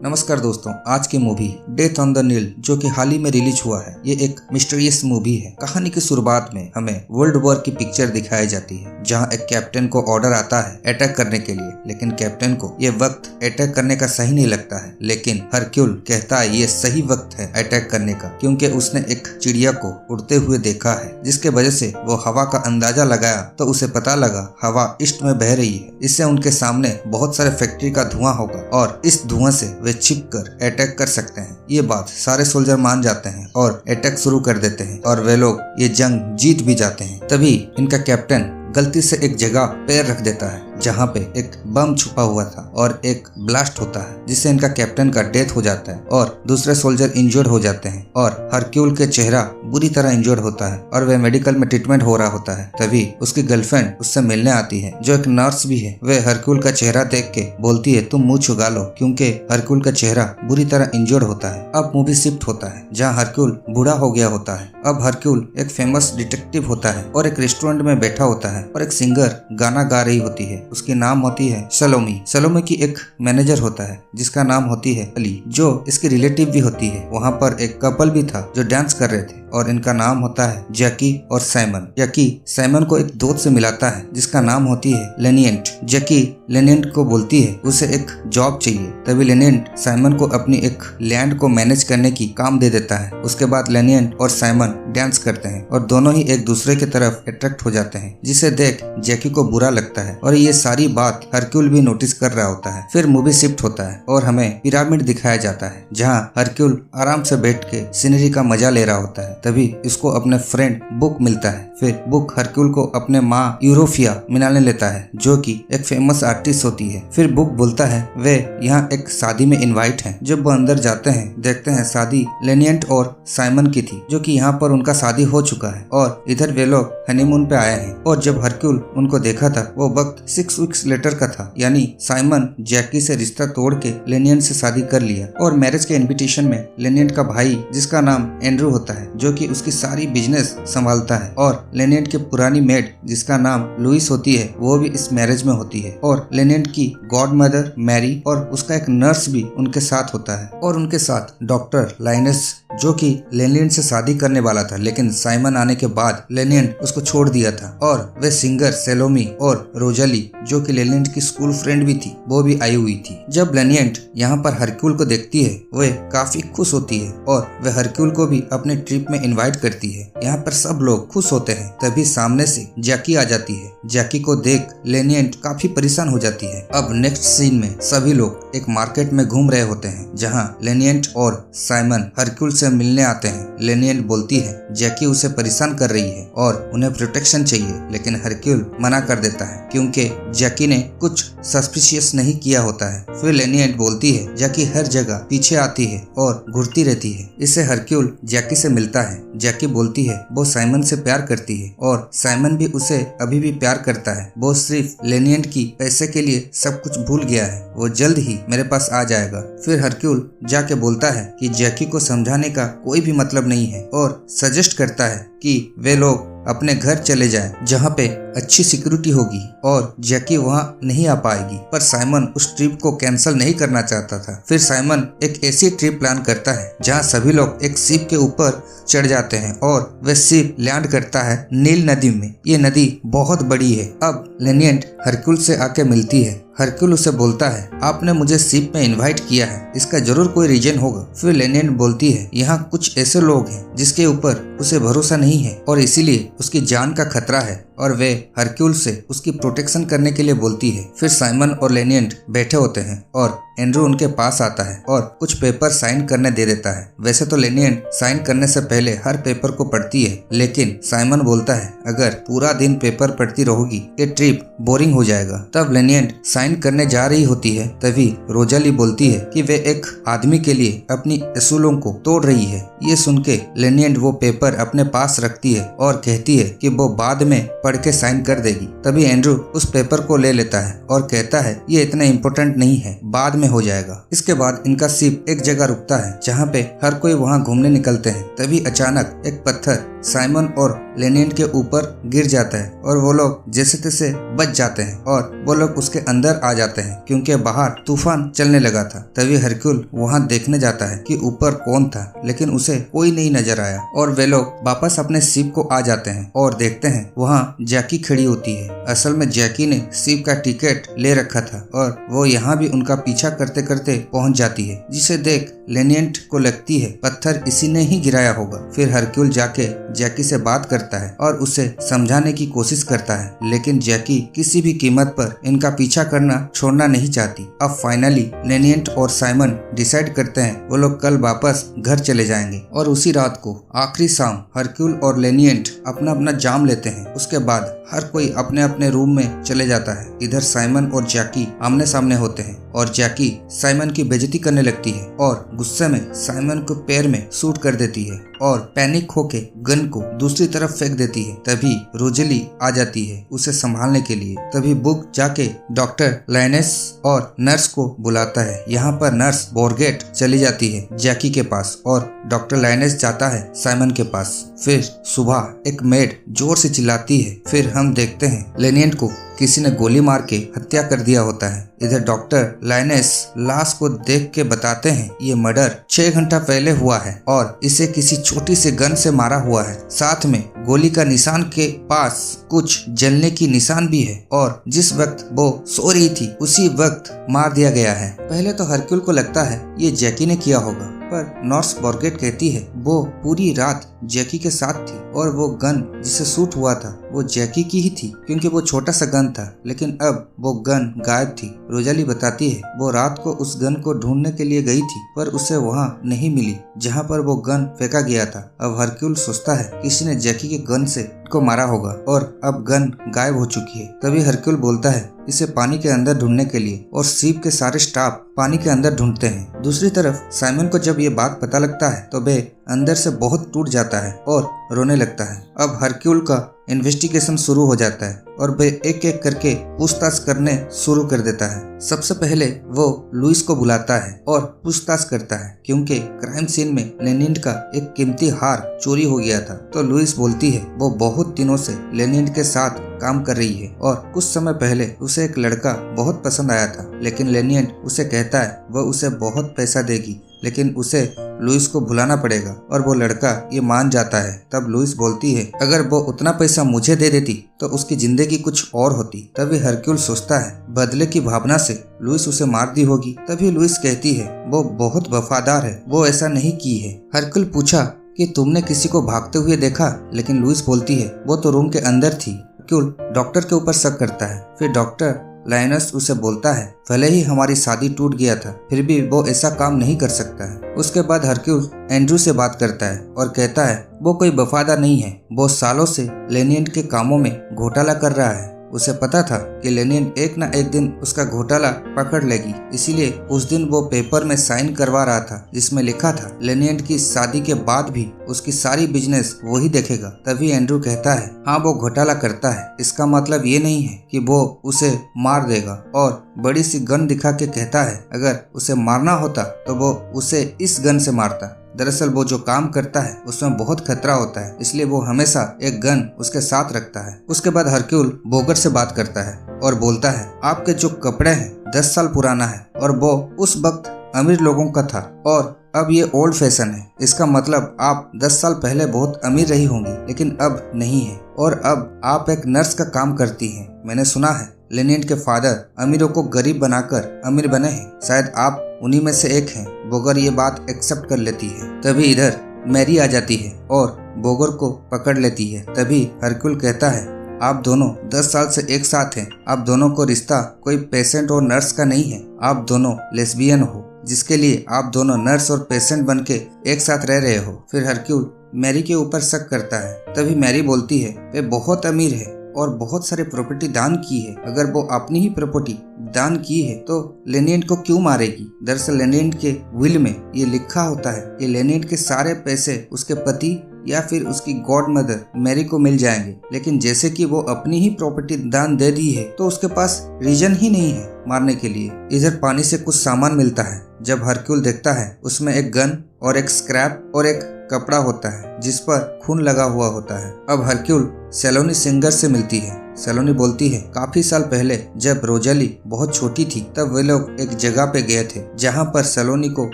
नमस्कार दोस्तों, आज की मूवी डेथ ऑन द नील जो कि हाल ही में रिलीज हुआ है, ये एक मिस्टीरियस मूवी है। कहानी की शुरुआत में हमें वर्ल्ड वॉर की पिक्चर दिखाई जाती है, जहां एक कैप्टन को ऑर्डर आता है अटैक करने के लिए, लेकिन कैप्टन को ये वक्त अटैक करने का सही नहीं लगता है। लेकिन हरक्यूल कहता है ये सही वक्त है अटैक करने का, क्योंकि उसने एक चिड़िया को उड़ते हुए देखा है, जिसके वजह से वो हवा का अंदाजा लगाया तो उसे पता लगा हवा ईस्ट में बह रही है। इससे उनके सामने बहुत सारे फैक्ट्री का धुआं होगा और इस धुआं से वे छिप कर अटैक कर सकते हैं। ये बात सारे सोल्जर मान जाते हैं और अटैक शुरू कर देते हैं और वे लोग ये जंग जीत भी जाते हैं। तभी इनका कैप्टन गलती से एक जगह पैर रख देता है जहाँ पे एक बम छुपा हुआ था और एक ब्लास्ट होता है, जिससे इनका कैप्टन का डेथ हो जाता है और दूसरे सोल्जर इंजर्ड हो जाते हैं और हरक्यूल के चेहरा बुरी तरह इंजर्ड होता है और वह मेडिकल में ट्रीटमेंट हो रहा होता है। तभी उसकी गर्लफ्रेंड उससे मिलने आती है, जो एक नर्स भी है। वह हरक्यूल का चेहरा देख के बोलती है तुम मुंह छुगा लो, क्योंकि हरक्यूल का चेहरा बुरी तरह इंजर्ड होता है। अब मूवी शिफ्ट होता है जहाँ हरक्यूल बूढ़ा हो गया होता है। अब हरक्यूल एक फेमस डिटेक्टिव होता है और एक रेस्टोरेंट में बैठा होता है और एक सिंगर गाना गा रही होती है। उसकी नाम होती है सलोमी। सलोमी की एक मैनेजर होता है जिसका नाम होती है अली, जो इसकी रिलेटिव भी होती है। वहाँ पर एक कपल भी था जो डांस कर रहे थे और इनका नाम होता है जैकी और साइमन। जैकी साइमन को एक दोस्त से मिलाता है जिसका नाम होती है लेनिएंट। जैकी लेनिएंट को बोलती है उसे एक जॉब चाहिए। तभी लेनिएंट साइमन को अपनी एक लैंड को मैनेज करने की काम दे देता है। उसके बाद लेनिएंट और साइमन डांस करते हैं और दोनों ही एक दूसरे की तरफ अट्रैक्ट हो जाते हैं, जिसे देख जैकी को बुरा लगता है और ये सारी बात हरक्यूल भी नोटिस कर रहा होता है। फिर मूवी शिफ्ट होता है और हमें पिरामिड दिखाया जाता है, जहाँ हरक्यूल आराम से बैठ के सीनरी का मजा ले रहा होता है। तभी इसको अपने फ्रेंड बुक मिलता है। फिर बुक हरक्यूल को अपने माँ यूरोफिया मिलाने लेता है, जो कि एक फेमस आर्टिस्ट होती है। फिर बुक बोलता है वे यहाँ एक शादी में इनवाइट हैं। जब वो अंदर जाते हैं देखते हैं शादी लेनिएंट और साइमन की थी, जो कि यहाँ पर उनका शादी हो चुका है और इधर वे लोग हनीमून पे आए हैं। और जब हरक्यूल उनको देखा था वो वक्त 6 वीक्स लेटर का था, यानी साइमन जैकी से रिश्ता तोड़ के लेनिएंट से शादी कर लिया। और मैरिज के इनविटेशन में लेनिएंट का भाई, जिसका नाम एंड्रू होता है, जो कि उसकी सारी बिजनेस संभालता है, और लेनिएंट की पुरानी मेड जिसका नाम लुइस होती है, वो भी इस मैरिज में होती है। और लेनिएंट की गॉड मदर मैरी और उसका एक नर्स भी उनके साथ होता है, और उनके साथ डॉक्टर लाइनस, जो कि लेनिएंट से शादी करने वाला था, लेकिन साइमन आने के बाद लेनिएंट उसको छोड़ दिया था। और वे सिंगर सेलोमी और रोजाली, जो कि लेनिएंट की स्कूल फ्रेंड भी थी, वो भी आई हुई थी। जब लेनिएंट यहाँ पर हरक्यूल को देखती है वे काफी खुश होती है और वे हरक्यूल को भी अपने ट्रिप में इनवाइट करती है। यहाँ पर सब लोग खुश होते हैं। तभी सामने से जैकी आ जाती है। जैकी को देख लेनिएंट काफी परेशान हो जाती है। अब नेक्स्ट सीन में सभी लोग एक मार्केट में घूम रहे होते हैं, जहाँ लेनिएंट और साइमन हरक्यूल से मिलने आते हैं। लेनिएंट बोलती है जैकी उसे परेशान कर रही है और उन्हें प्रोटेक्शन चाहिए, लेकिन हरक्यूल मना कर देता है क्योंकि जैकी ने कुछ सस्पिशियस नहीं किया होता है। फिर लेनिएंट बोलती है जैकी हर जगह पीछे आती है और घूरती रहती है। इससे हरक्यूल जैकी से मिलता है। जैकी बोलती है वो साइमन से प्यार करती है और साइमन भी उसे अभी भी प्यार करता है। वो सिर्फ लेनिएंट की पैसे के लिए सब कुछ भूल गया है, वो जल्द ही मेरे पास आ जाएगा। फिर हरक्यूल जाके बोलता है कि जैकी को समझाने का कोई भी मतलब नहीं है और सजेस्ट करता है कि वे लोग अपने घर चले जाएं, जहाँ पे अच्छी सिक्योरिटी होगी और जैकी वहाँ नहीं आ पाएगी। पर साइमन उस ट्रिप को कैंसिल नहीं करना चाहता था। फिर साइमन एक ऐसी ट्रिप प्लान करता है जहाँ सभी लोग एक शिप के ऊपर चढ़ जाते हैं और वह शिप लैंड करता है नील नदी में। ये नदी बहुत बड़ी है। अब लेनिएंट हरक्यूल से आके मिलती है। हरक्यूल उसे बोलता है आपने मुझे शिप में इनवाइट किया है, इसका जरूर कोई रीजन होगा। फिर लेनिएंट बोलती है यहाँ कुछ ऐसे लोग हैं जिसके ऊपर उसे भरोसा नहीं है और इसीलिए उसकी जान का खतरा है, और वे हरक्यूल से उसकी प्रोटेक्शन करने के लिए बोलती है। फिर साइमन और लेनिएंट बैठे होते हैं और एंड्रू उनके पास आता है और कुछ पेपर साइन करने दे देता है। वैसे तो लेनिएंट साइन करने से पहले हर पेपर को पढ़ती है, लेकिन साइमन बोलता है अगर पूरा दिन पेपर पढ़ती रहोगी ये ट्रिप बोरिंग हो जाएगा। तब लेनिएंट साइन करने जा रही होती है। तभी रोजाली बोलती है कि वे एक आदमी के लिए अपनी असूलों को तोड़ रही है। ये सुन के लेनिएंट वो पेपर अपने पास रखती है और कहती है कि वो बाद में पढ़ के साइन कर देगी। तभी एंड्रू उस पेपर को ले लेता है और कहता है ये इतना इम्पोर्टेंट नहीं है, बाद में हो जाएगा। इसके बाद इनका शिप एक जगह रुकता है जहाँ पे हर कोई वहाँ घूमने निकलते हैं। तभी अचानक एक पत्थर साइमन और लेनियन के ऊपर गिर जाता है और वो लोग जैसे तैसे बच जाते हैं और वो लोग उसके अंदर आ जाते हैं क्योंकि बाहर तूफान चलने लगा था। तभी हरक्यूल वहाँ देखने जाता है कि ऊपर कौन था, लेकिन उसे कोई नहीं नजर आया और वे लोग वापस अपने शिप को आ जाते हैं और देखते हैं वहाँ जैकी खड़ी होती है। असल में जैकी ने शिप का टिकट ले रखा था और वो यहाँ भी उनका पीछा करते करते पहुँच जाती है, जिसे देख लेनियंट को लगती है पत्थर इसी ने ही गिराया होगा। फिर हरक्यूल जाके जैकी से बात करता है और उसे समझाने की कोशिश करता है, लेकिन जैकी किसी भी कीमत पर इनका पीछा करना छोड़ना नहीं चाहती। अब फाइनली लेनियंट और साइमन डिसाइड करते हैं वो लोग कल वापस घर चले जाएंगे और उसी रात को आखिरी शाम हरक्यूल और लेनियंट अपना अपना जाम लेते हैं। उसके बाद हर कोई अपने अपने रूम में चले जाता है। इधर साइमन और जैकी आमने सामने होते हैं और जैकी साइमन की बेइज्जती करने लगती है और गुस्से में साइमन को पैर में शूट कर देती है और पैनिक होके गन को दूसरी तरफ फेंक देती है। तभी रोजेली आ जाती है उसे संभालने के लिए। तभी बुक जाके डॉक्टर लाइनेस और नर्स को बुलाता है। यहाँ पर नर्स बोरगेट चली जाती है जैकी के पास और डॉक्टर लाइनेस जाता है साइमन के पास। फिर सुबह एक मेड जोर से चिल्लाती है। फिर हम देखते हैं लेनियंट को किसी ने गोली मार के हत्या कर दिया होता है। इधर डॉक्टर लाइनेस लाश को देख के बताते हैं ये मर्डर 6 घंटा पहले हुआ है और इसे किसी छोटी सी गन से मारा हुआ है। साथ में गोली का निशान के पास कुछ जलने की निशान भी है और जिस वक्त वो सो रही थी उसी वक्त मार दिया गया है। पहले तो हरक्यूल को लगता है ये जैकी ने किया होगा, पर नर्स बोरगेट कहती है वो पूरी रात जैकी के साथ थी और वो गन जिसे शूट हुआ था वो जैकी की ही थी क्योंकि वो छोटा सा गन था, लेकिन अब वो गन गायब थी। रोजाली बताती है वो रात को उस गन को ढूंढने के लिए गई थी पर उसे वहाँ नहीं मिली जहाँ पर वो गन फेंका गया था। अब हरक्यूल सोचता है किसी ने जैकी के गन से को मारा होगा और अब गन गायब हो चुकी है। तभी हरक्यूल बोलता है इसे पानी के अंदर ढूंढने के लिए और शिप के सारे स्टाफ पानी के अंदर ढूंढते हैं। दूसरी तरफ साइमन को जब ये बात पता लगता है तो वे अंदर से बहुत टूट जाता है और रोने लगता है। अब हरक्यूल का इन्वेस्टिगेशन शुरू हो जाता है और वे एक एक करके पूछताछ करने शुरू कर देता है। सबसे पहले वो लुइस को बुलाता है और पूछताछ करता है क्योंकि क्राइम सीन में लेनियन का एक कीमती हार चोरी हो गया था। तो लुइस बोलती है वो बहुत दिनों से लेनियन के साथ काम कर रही है और कुछ समय पहले उसे एक लड़का बहुत पसंद आया था, लेकिन लेनियन उसे कहता है वह उसे बहुत पैसा देगी लेकिन उसे लुइस को भुलाना पड़ेगा और वो लड़का ये मान जाता है। तब लुइस बोलती है अगर वो उतना पैसा मुझे दे देती तो उसकी जिंदगी कुछ और होती। तभी हरक्यूल सोचता है बदले की भावना से लुइस उसे मार दी होगी। तभी लुइस कहती है वो बहुत वफादार है, वो ऐसा नहीं की है। हरक्यूल पूछा कि तुमने किसी को भागते हुए देखा, लेकिन लुइस बोलती है वो तो रूम के अंदर थी। हरक्यूल डॉक्टर के ऊपर शक करता है। फिर डॉक्टर लाइनस उसे बोलता है भले ही हमारी शादी टूट गया था फिर भी वो ऐसा काम नहीं कर सकता है। उसके बाद हरक्यूल एंड्रू से बात करता है और कहता है वो कोई वफादार नहीं है, वो सालों से लेनियन के कामों में घोटाला कर रहा है। उसे पता था कि लेनिन एक न एक दिन उसका घोटाला पकड़ लेगी, इसीलिए उस दिन वो पेपर में साइन करवा रहा था जिसमें लिखा था लेनिन की शादी के बाद भी उसकी सारी बिजनेस वो ही देखेगा। तभी एंड्रू कहता है हाँ वो घोटाला करता है, इसका मतलब ये नहीं है कि वो उसे मार देगा, और बड़ी सी गन दिखा के कहता है अगर उसे मारना होता तो वो उसे इस गन से मारता। दरअसल वो जो काम करता है उसमें बहुत खतरा होता है, इसलिए वो हमेशा एक गन उसके साथ रखता है। उसके बाद हरक्यूल बोगर से बात करता है और बोलता है आपके जो कपड़े हैं 10 साल पुराना है और वो उस वक्त अमीर लोगों का था और अब ये ओल्ड फैशन है। इसका मतलब आप 10 साल पहले बहुत अमीर रही होंगी लेकिन अब नहीं है, और अब आप एक नर्स का काम करती हैं। मैंने सुना है लेनिन के फादर अमीरों को गरीब बनाकर अमीर बने हैं, शायद आप उन्हीं में से एक हैं। बोगर ये बात एक्सेप्ट कर लेती है। तभी इधर मैरी आ जाती है और बोगर को पकड़ लेती है। तभी हरक्यूल कहता है आप दोनों 10 साल से एक साथ हैं, आप दोनों को रिश्ता कोई पेशेंट और नर्स का नहीं है, आप दोनों लेस्बियन हो जिसके लिए आप दोनों नर्स और पेशेंट बन के एक साथ रह रहे हो। फिर हरक्यूल मैरी के ऊपर शक करता है। तभी मैरी बोलती है वे बहुत अमीर है और बहुत सारी प्रॉपर्टी दान की है, अगर वो अपनी ही प्रॉपर्टी दान की है तो लेनिन को क्यों मारेगी। दरअसल लेनिन के विल में ये लिखा होता है कि लेनिन के सारे पैसे उसके पति या फिर उसकी गॉड मदर मैरी को मिल जाएंगे, लेकिन जैसे कि वो अपनी ही प्रॉपर्टी दान दे दी है तो उसके पास रीजन ही नहीं है मारने के लिए। इधर पानी से कुछ सामान मिलता है। जब हरक्यूल देखता है उसमें एक गन और एक स्क्रैप और एक कपड़ा होता है जिस पर खून लगा हुआ होता है। अब हरक्यूल सेलोनी सिंगर से मिलती है। सेलोनी बोलती है काफी साल पहले जब रोजाली बहुत छोटी थी तब वे लोग एक जगह पे गए थे जहाँ पर सेलोनी को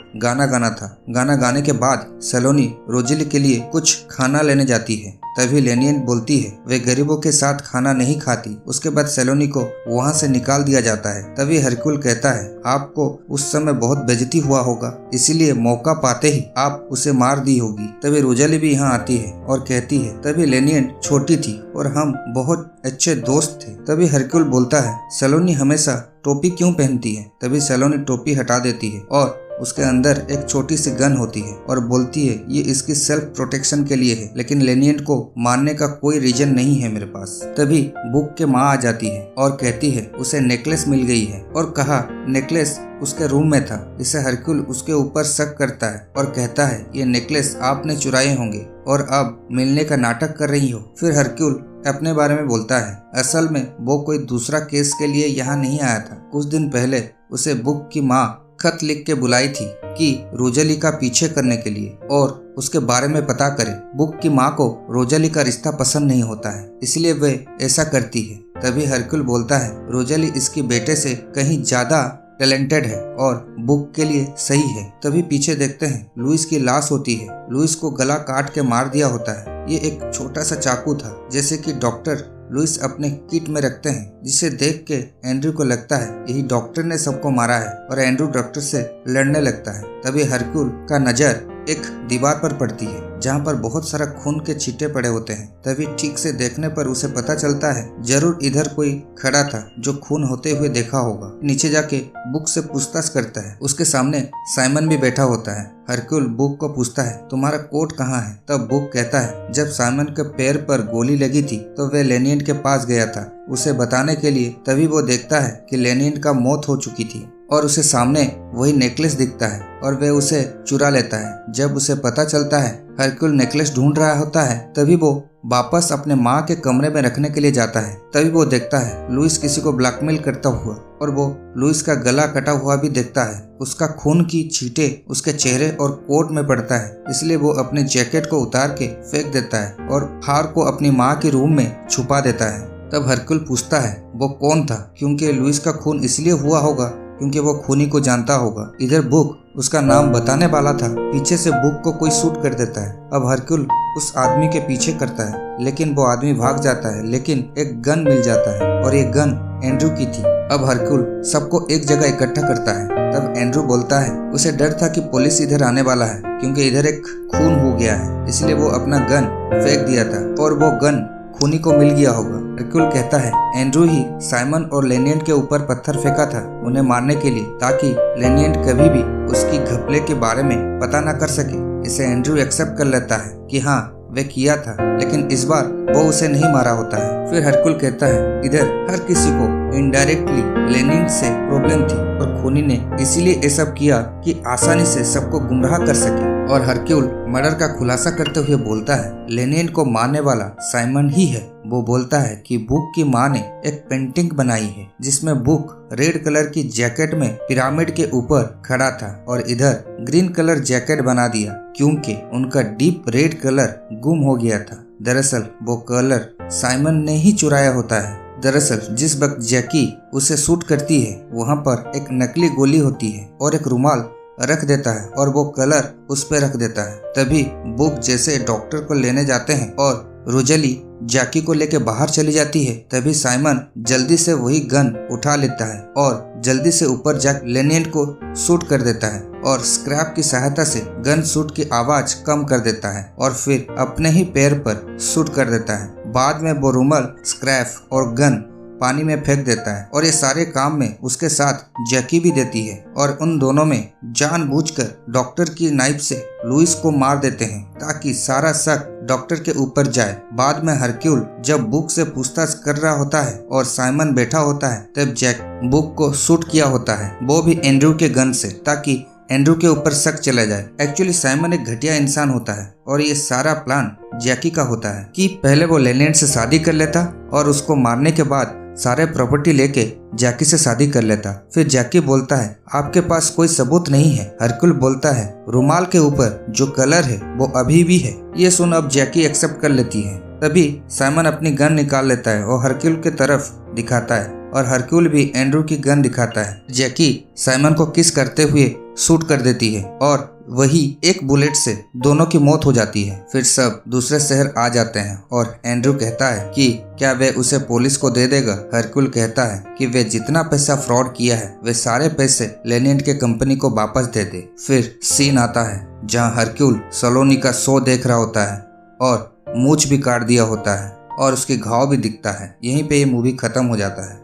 गाना गाना था। गाना गाने के बाद सेलोनी रोजाली के लिए कुछ खाना लेने जाती है। तभी लेनियन बोलती है वे गरीबों के साथ खाना नहीं खाती। उसके बाद सेलोनी को वहाँ से निकाल दिया जाता है। तभी हरक्यूल कहता है आपको उस समय बहुत बेइज्जती हुआ होगा, इसीलिए मौका पाते ही आप उसे मार दी होगी। तभी रोजाली भी यहाँ आती है और कहती है तभी लेनियन छोटी थी और हम बहुत अच्छे दोस्त थे। तभी हरक्यूल बोलता है सेलोनी हमेशा टोपी क्यों पहनती है। तभी सेलोनी टोपी हटा देती है और उसके अंदर एक छोटी सी गन होती है और बोलती है ये इसकी सेल्फ प्रोटेक्शन के लिए है, लेकिन लेनियन को मारने का कोई रीजन नहीं है मेरे पास। तभी बुक के माँ आ जाती है और कहती है उसे नेकलेस मिल गई है और कहा नेकलेस उसके रूम में था। इसे हरक्यूल उसके ऊपर शक करता है और कहता है ये नेकलेस आपने चुराए होंगे और अब मिलने का नाटक कर रही हो। फिर हरक्यूल अपने बारे में बोलता है असल में वो कोई दूसरा केस के लिए यहाँ नहीं आया था। कुछ दिन पहले उसे बुक की माँ खत लिख के बुलाई थी कि रोजाली का पीछे करने के लिए और उसके बारे में पता करे। बुक की माँ को रोजाली का रिश्ता पसंद नहीं होता है, इसलिए वे ऐसा करती है। तभी हरक्यूल बोलता है रोजाली इसके बेटे से कहीं ज्यादा टैलेंटेड है और बुक के लिए सही है। तभी पीछे देखते हैं लुइस की लाश होती है। लुइस को गला काट के मार दिया होता है। ये एक छोटा सा चाकू था जैसे कि डॉक्टर लुइस अपने किट में रखते हैं, जिसे देख के एंड्रू को लगता है यही डॉक्टर ने सबको मारा है और एंड्रू डॉक्टर से लड़ने लगता है। तभी हरक्यूल का नजर एक दीवार पर पड़ती है जहाँ पर बहुत सारा खून के छींटे पड़े होते हैं। तभी ठीक से देखने पर उसे पता चलता है जरूर इधर कोई खड़ा था जो खून होते हुए देखा होगा। नीचे जाके बुक से पूछताछ करता है। उसके सामने साइमन भी बैठा होता है। हरक्यूल बुक को पूछता है तुम्हारा कोट कहाँ है। तब बुक कहता है जब साइमन के पैर पर गोली लगी थी तो वे लेनियन के पास गया था उसे बताने के लिए। तभी वो देखता है कि लेनियन का मौत हो चुकी थी और उसे सामने वही नेकलेस दिखता है और वे उसे चुरा लेता है। जब उसे पता चलता है हरक्यूल नेकलेस ढूंढ रहा होता है तभी वो वापस अपने माँ के कमरे में रखने के लिए जाता है। तभी वो देखता है लुइस किसी को ब्लैकमेल करता हुआ और वो लुइस का गला कटा हुआ भी देखता है। उसका खून की छींटे उसके चेहरे और कोट में पड़ता है, इसलिए वो अपने जैकेट को उतार के फेंक देता है और हार को अपनी माँ के रूम में छुपा देता है। तब हरक्यूल पूछता है वो कौन था, क्योंकि लुइस का खून इसलिए हुआ होगा क्योंकि वो खूनी को जानता होगा। इधर बुक उसका नाम बताने वाला था। पीछे से बुक को कोई शूट कर देता है। अब हरक्यूल उस आदमी के पीछे करता है लेकिन वो आदमी भाग जाता है, लेकिन एक गन मिल जाता है और ये गन एंड्रू की थी। अब हरक्यूल सबको एक जगह इकट्ठा करता है। तब एंड्रू बोलता है उसे डर था कि पुलिस इधर आने वाला है क्योंकि इधर एक खून हो गया है, इसलिए वो अपना गन फेंक दिया था और वो गन खूनी को मिल गया होगा। हरक्यूल कहता है एंड्रू ही साइमन और लेनियन के ऊपर पत्थर फेंका था उन्हें मारने के लिए, ताकि लेनियन कभी भी उसकी घपले के बारे में पता न कर सके। इसे एंड्रू एक्सेप्ट कर लेता है कि हाँ वे किया था, लेकिन इस बार वो उसे नहीं मारा होता है। फिर हरक्यूल कहता है इधर हर किसी को इनडायरेक्टली लेनिन से प्रॉब्लम थी और खूनी ने इसीलिए ये सब किया कि आसानी से सबको गुमराह कर सके। और हरक्यूल मर्डर का खुलासा करते हुए बोलता है लेनिन को मारने वाला साइमन ही है। वो बोलता है कि बुक की माँ ने एक पेंटिंग बनाई है जिसमें बुक रेड कलर की जैकेट में पिरामिड के ऊपर खड़ा था और इधर ग्रीन कलर जैकेट बना दिया क्योंकि उनका डीप रेड कलर गुम हो गया था। दरअसल वो कलर साइमन ने ही चुराया होता है। दरअसल जिस वक्त जैकी उसे शूट करती है वहाँ पर एक नकली गोली होती है और एक रुमाल रख देता है और वो कलर उस पे रख देता है। तभी बुक जैसे डॉक्टर को लेने जाते हैं और रोजाली जैकी को लेके बाहर चली जाती है। तभी साइमन जल्दी से वही गन उठा लेता है और जल्दी से ऊपर जा लेनियन को शूट कर देता है और स्क्रैप की सहायता से गन शूट की आवाज कम कर देता है और फिर अपने ही पैर पर शूट कर देता है। बाद में वो रुमाल, स्क्रैप और गन पानी में फेंक देता है और ये सारे काम में उसके साथ जैकी भी देती है और उन दोनों में जानबूझकर डॉक्टर की नाइफ से लुइस को मार देते हैं ताकि सारा शक डॉक्टर के ऊपर जाए। बाद में हरक्यूल जब बुक से पूछताछ कर रहा होता है और साइमन बैठा होता है तब जैक बुक को शूट किया होता है, वो भी एंड्रू के गन से, ताकि एंड्रू के ऊपर शक चला जाए। एक्चुअली साइमन एक घटिया इंसान होता है और ये सारा प्लान जैकी का होता है कि पहले वो लेलैंड से शादी कर लेता और उसको मारने के बाद सारे प्रॉपर्टी लेके जैकी से शादी कर लेता। फिर जैकी बोलता है आपके पास कोई सबूत नहीं है। हरकुल बोलता है रुमाल के ऊपर जो कलर है वो अभी भी है। ये सुन अब जैकी एक्सेप्ट कर लेती है। तभी साइमन अपनी गन निकाल लेता है और हरक्यूल के तरफ दिखाता है और हरक्यूल भी एंड्रू की गन दिखाता है। जैकी साइमन को किस करते हुए शूट कर देती है और वही एक बुलेट से दोनों की मौत हो जाती है। फिर सब दूसरे शहर आ जाते हैं और एंड्रू कहता है कि क्या वे उसे पुलिस को दे देगा। हरक्यूल कहता है कि वे जितना पैसा फ्रॉड किया है वे सारे पैसे लेनेंट के कंपनी को वापस दे दे। फिर सीन आता है जहां हरक्यूल सलोनी का शो देख रहा होता है और मूंछ भी काट दिया होता है और उसके घाव भी दिखता है। यहीं पे ये मूवी खत्म हो जाता है।